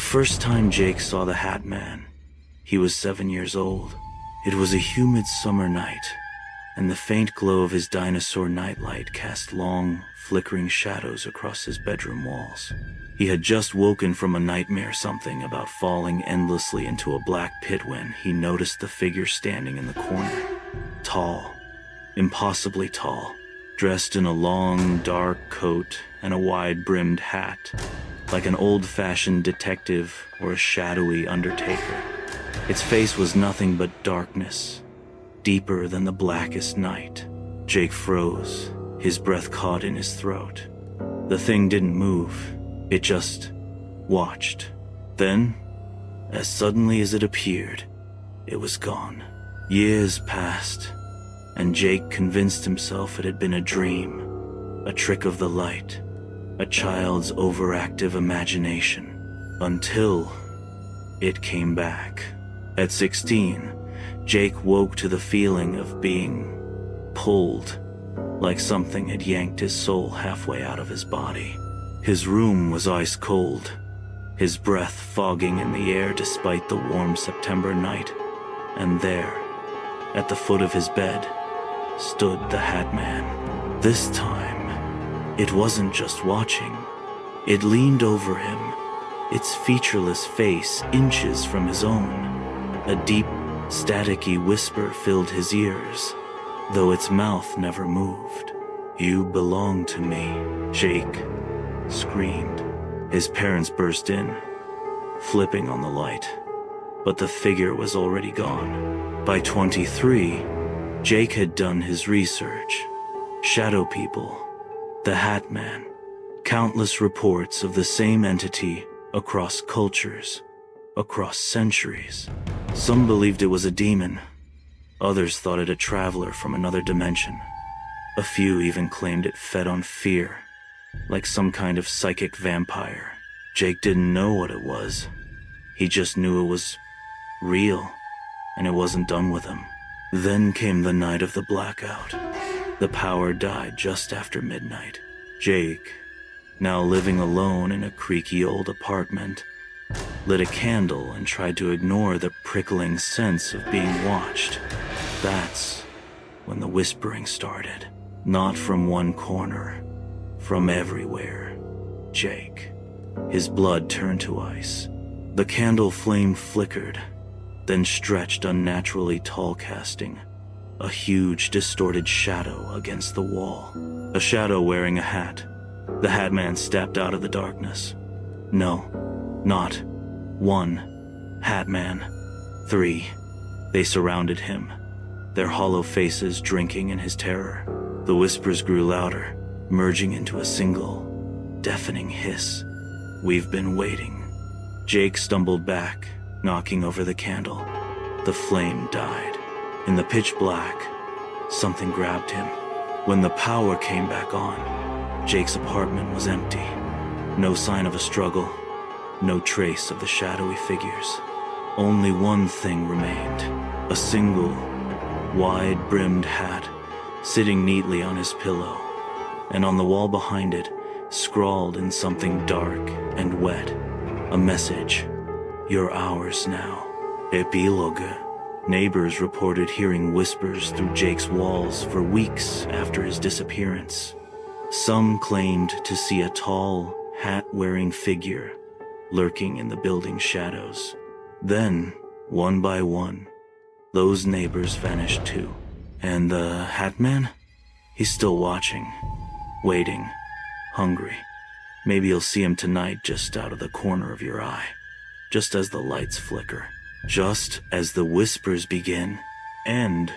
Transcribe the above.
first time Jake saw the Hat Man, he was 7 years old. It was a humid summer night, and the faint glow of his dinosaur nightlight cast long, flickering shadows across his bedroom walls. He had just woken from a nightmare something about falling endlessly into a black pit when he noticed the figure standing in the corner. Tall, impossibly tall, dressed in a long, dark coat and a wide-brimmed hat, like an old-fashioned detective or a shadowy undertaker. Its face was nothing but darkness, deeper than the blackest night. Jake froze, his breath caught in his throat. The thing didn't move, it just watched. Then, as suddenly as it appeared, it was gone. Years passed, and Jake convinced himself it had been a dream, a trick of the light, a child's overactive imagination, until it came back. At 16, Jake woke to the feeling of being pulled, like something had yanked his soul halfway out of his body. His room was ice cold, his breath fogging in the air despite the warm September night. And there, at the foot of his bed, stood the Hat Man. This time, it wasn't just watching. It leaned over him, its featureless face inches from his own. A deep, staticky whisper filled his ears, though its mouth never moved. "You belong to me," Jake screamed. His parents burst in, flipping on the light, but the figure was already gone. By 23, Jake had done his research. Shadow people, the Hat Man, countless reports of the same entity across cultures, across centuries. Some believed it was a demon. Others thought it a traveler from another dimension. A few even claimed it fed on fear, like some kind of psychic vampire. Jake didn't know what it was. He just knew it was real, and it wasn't done with him. Then came the night of the blackout. The power died just after midnight. Jake, now living alone in a creaky old apartment, lit a candle and tried to ignore the prickling sense of being watched. That's when the whispering started. Not from one corner, from everywhere. Jake, his blood turned to ice. The candle flame flickered, then stretched unnaturally tall, casting a huge distorted shadow against the wall. A shadow wearing a hat. The Hat Man stepped out of the darkness. No, not one. Hat Man. 3. They surrounded him, their hollow faces drinking in his terror. The whispers grew louder, merging into a single, deafening hiss. "We've been waiting." Jake stumbled back, knocking over the candle. The flame died. In the pitch black, something grabbed him. When the power came back on, Jake's apartment was empty. No sign of a struggle, no trace of the shadowy figures. Only one thing remained, a single, wide-brimmed hat sitting neatly on his pillow, and on the wall behind it, scrawled in something dark and wet, a message: "You're ours now." Epilogue. Neighbors reported hearing whispers through Jake's walls for weeks after his disappearance. Some claimed to see a tall, hat-wearing figure lurking in the building's shadows. Then, one by one, those neighbors vanished too. And the Hat Man? He's still watching, waiting, hungry. Maybe you'll see him tonight just out of the corner of your eye, just as the lights flicker, just as the whispers begin, and